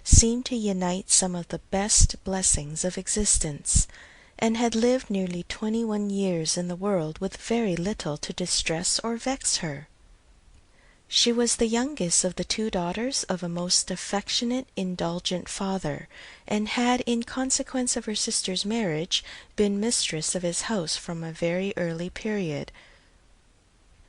seemed to unite some of the best blessings of existence, and had lived nearly 21 years in the world with very little to distress or vex her. She was the youngest of the 2 daughters of a most affectionate, indulgent father, and had, in consequence of her sister's marriage, been mistress of his house from a very early period.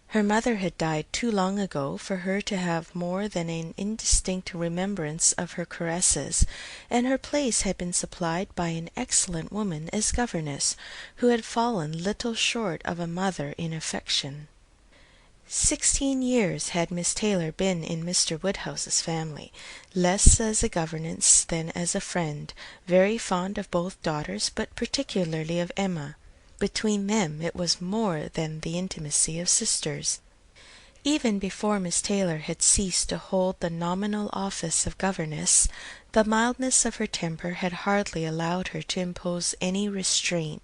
Her mother had died too long ago for her to have more than an indistinct remembrance of her caresses, and her place had been supplied by an excellent woman as governess, who had fallen little short of a mother in affection. 16 years had Miss Taylor been in Mr. Woodhouse's family, less as a governess than as a friend, very fond of both daughters, but particularly of Emma. Between them it was more than the intimacy of sisters. Even before Miss Taylor had ceased to hold the nominal office of governess, the mildness of her temper had hardly allowed her to impose any restraint,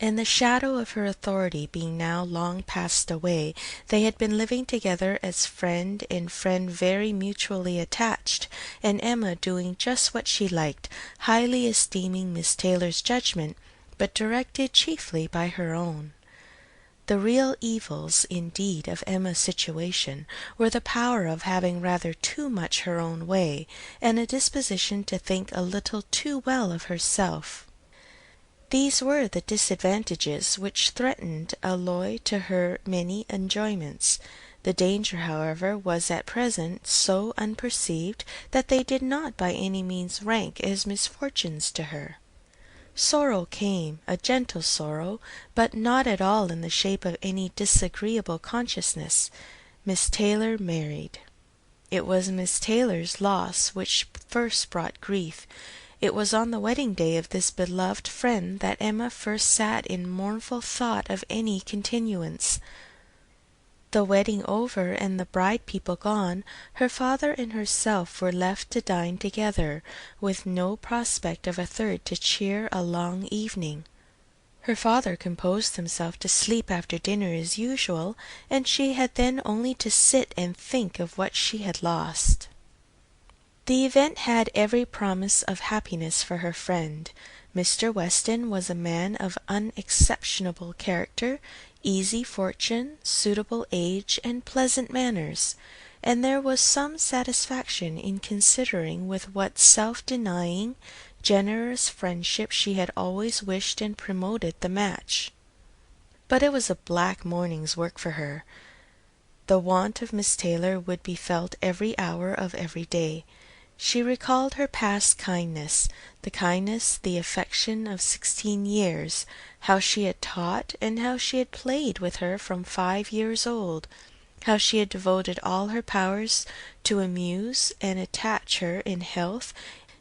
and the shadow of her authority being now long passed away, they had been living together as friend and friend, very mutually attached, and Emma doing just what she liked, highly esteeming Miss Taylor's judgment, but directed chiefly by her own. The real evils, indeed, of Emma's situation were the power of having rather too much her own way, and a disposition to think a little too well of herself. These were the disadvantages which threatened alloy to her many enjoyments. The danger, however, was at present so unperceived that they did not by any means rank as misfortunes to her. Sorrow came, a gentle sorrow, but not at all in the shape of any disagreeable consciousness. Miss Taylor married. It was Miss Taylor's loss which first brought grief. It was on the wedding day of this beloved friend that Emma first sat in mournful thought of any continuance. The wedding over and the bride people gone, her father and herself were left to dine together, with no prospect of a third to cheer a long evening. Her father composed himself to sleep after dinner as usual, and she had then only to sit and think of what she had lost. The event had every promise of happiness for her friend. Mr. Weston was a man of unexceptionable character, easy fortune, suitable age, and pleasant manners, and there was some satisfaction in considering with what self-denying, generous friendship she had always wished and promoted the match. But it was a black morning's work for her. The want of Miss Taylor would be felt every hour of every day. She recalled her past kindness, the affection of 16 years, how she had taught, and how she had played with her from 5 years old, how she had devoted all her powers to amuse and attach her in health,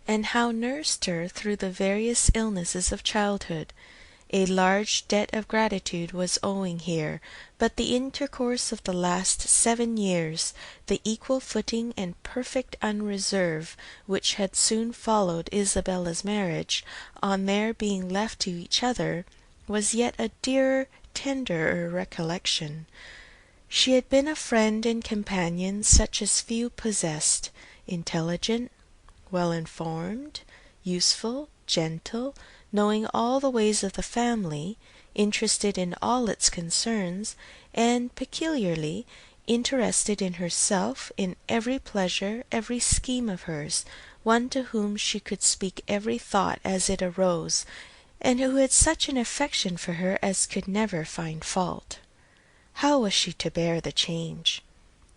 and how nursed her through the various illnesses of childhood. A large debt of gratitude was owing here, but the intercourse of the last 7 years, the equal footing and perfect unreserve which had soon followed Isabella's marriage, on their being left to each other, was yet a dearer, tenderer recollection. She had been a friend and companion such as few possessed, intelligent, well informed, useful, gentle, knowing all the ways of the family, interested in all its concerns, and peculiarly interested in herself, in every pleasure, every scheme of hers, one to whom she could speak every thought as it arose, and who had such an affection for her as could never find fault. How was she to bear the change?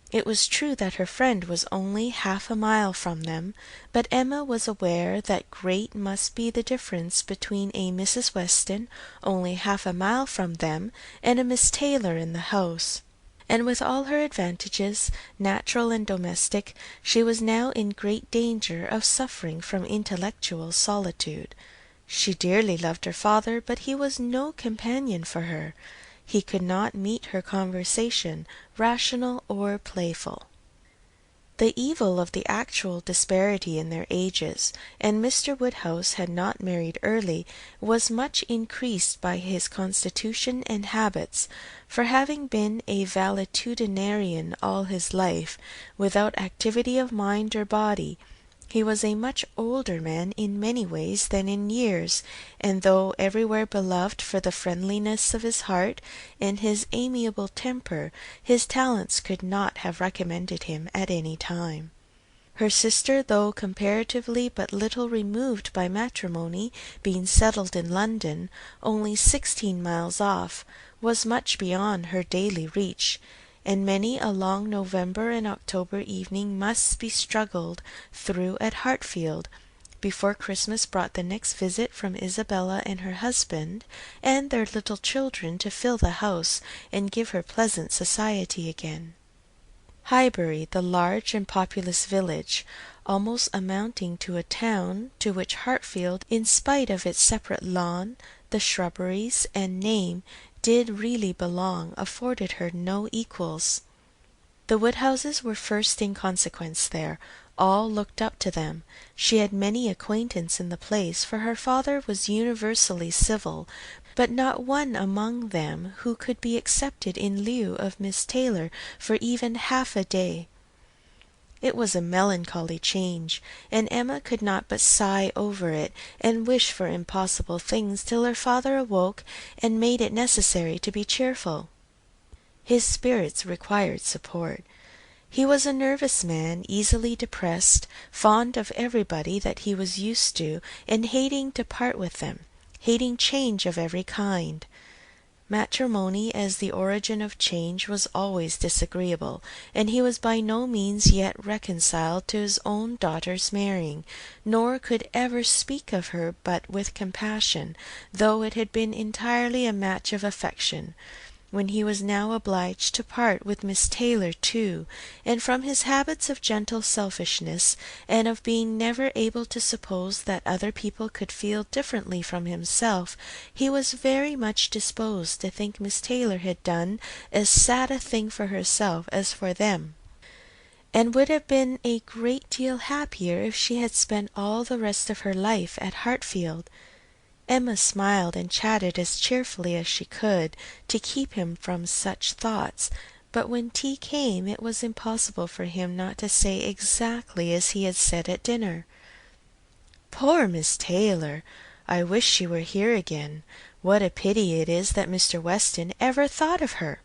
It was true that her friend was only half a mile from them, but Emma was aware that great must be the difference between a Mrs. Weston only half a mile from them and a Miss Taylor in the house, and with all her advantages, natural and domestic, she was now in great danger of suffering from intellectual solitude. She dearly loved her father, but he was no companion for her. He could not meet her conversation, rational or playful. The evil of the actual disparity in their ages, and Mr. Woodhouse had not married early, was much increased by his constitution and habits, for having been a valetudinarian all his life, without activity of mind or body, He was a much older man in many ways than in years, and though everywhere beloved for the friendliness of his heart and his amiable temper, his talents could not have recommended him at any time. Her sister, though comparatively but little removed by matrimony, being settled in London, only 16 miles off, was much beyond her daily reach, and many a long November and October evening must be struggled through at Hartfield, before Christmas brought the next visit from Isabella and her husband, and their little children to fill the house and give her pleasant society again. Highbury, the large and populous village, almost amounting to a town, to which Hartfield, in spite of its separate lawn, the shrubberies, and name, did really belong, afforded her no equals. The Woodhouses were first in consequence there. All looked up to them. She had many acquaintance in the place, for her father was universally civil, but not one among them who could be accepted in lieu of Miss Taylor for even half a day. It was a melancholy change, and Emma could not but sigh over it, and wish for impossible things, till her father awoke and made it necessary to be cheerful. His spirits required support. He was a nervous man, easily depressed, fond of everybody that he was used to, and hating to part with them, hating change of every kind. Matrimony as the origin of change was always disagreeable, and he was by no means yet reconciled to his own daughter's marrying, nor could ever speak of her but with compassion, though it had been entirely a match of affection, when he was now obliged to part with Miss Taylor too, and from his habits of gentle selfishness, and of being never able to suppose that other people could feel differently from himself, he was very much disposed to think Miss Taylor had done as sad a thing for herself as for them, and would have been a great deal happier if she had spent all the rest of her life at Hartfield. Emma smiled and chatted as cheerfully as she could, to keep him from such thoughts, but when tea came it was impossible for him not to say exactly as he had said at dinner. "Poor Miss Taylor! I wish she were here again. What a pity it is that Mr. Weston ever thought of her!"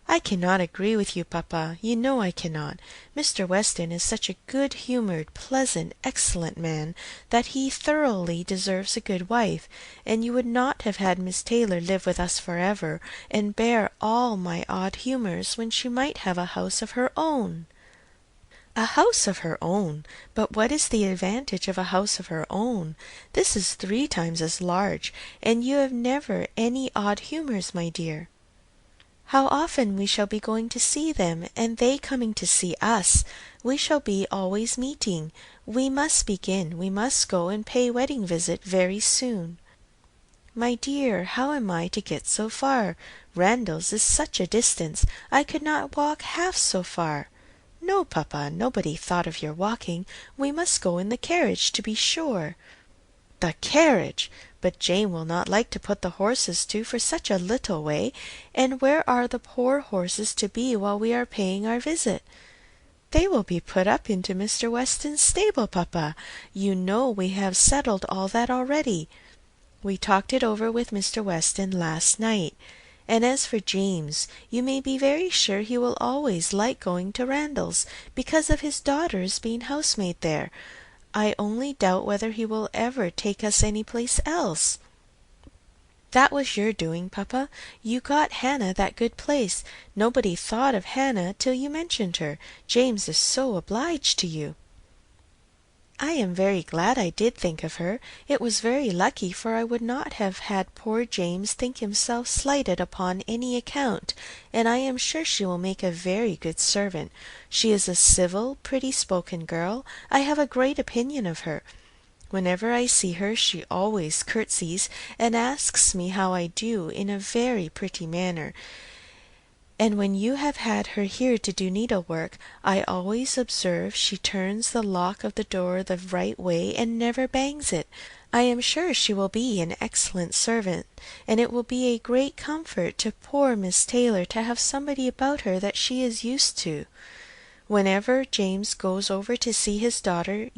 "I cannot agree with you, papa. You know I cannot. Mr. Weston is such a good-humored, pleasant, excellent man, that he thoroughly deserves a good wife, and you would not have had Miss Taylor live with us forever, and bear all my odd humours, when she might have a house of her own." "A house of her own! But what is the advantage of a house of her own? This is 3 times as large, and you have never any odd humours, my dear." "How often we shall be going to see them, and they coming to see us! We shall be always meeting. We must begin. We must go and pay wedding visit very soon." "My dear, how am I to get so far? Randalls is such a distance. I could not walk half so far." "No, papa, nobody thought of your walking. We must go in the carriage, to be sure." "The carriage! But Jane will not like to put the horses to for such a little way, and where are the poor horses to be while we are paying our visit?" "They will be put up into Mr. Weston's stable, papa. You know we have settled all that already. We talked it over with Mr. Weston last night. And as for James, you may be very sure he will always like going to Randalls, because of his daughter's being housemaid there. I only doubt whether he will ever take us any place else." "That was your doing, papa. You got Hannah that good place. Nobody thought of Hannah till you mentioned her. James is so obliged to you." "I am very glad I did think of her. It was very lucky, for I would not have had poor James think himself slighted upon any account, and I am sure she will make a very good servant. She is a civil, pretty-spoken girl. I have a great opinion of her. Whenever I see her she always curtsies, and asks me how I do in a very pretty manner, and when you have had her here to do needlework, I always observe she turns the lock of the door the right way and never bangs it. I am sure she will be an excellent servant, and it will be a great comfort to poor Miss Taylor to have somebody about her that she is used to. Whenever James goes over to see his daughter,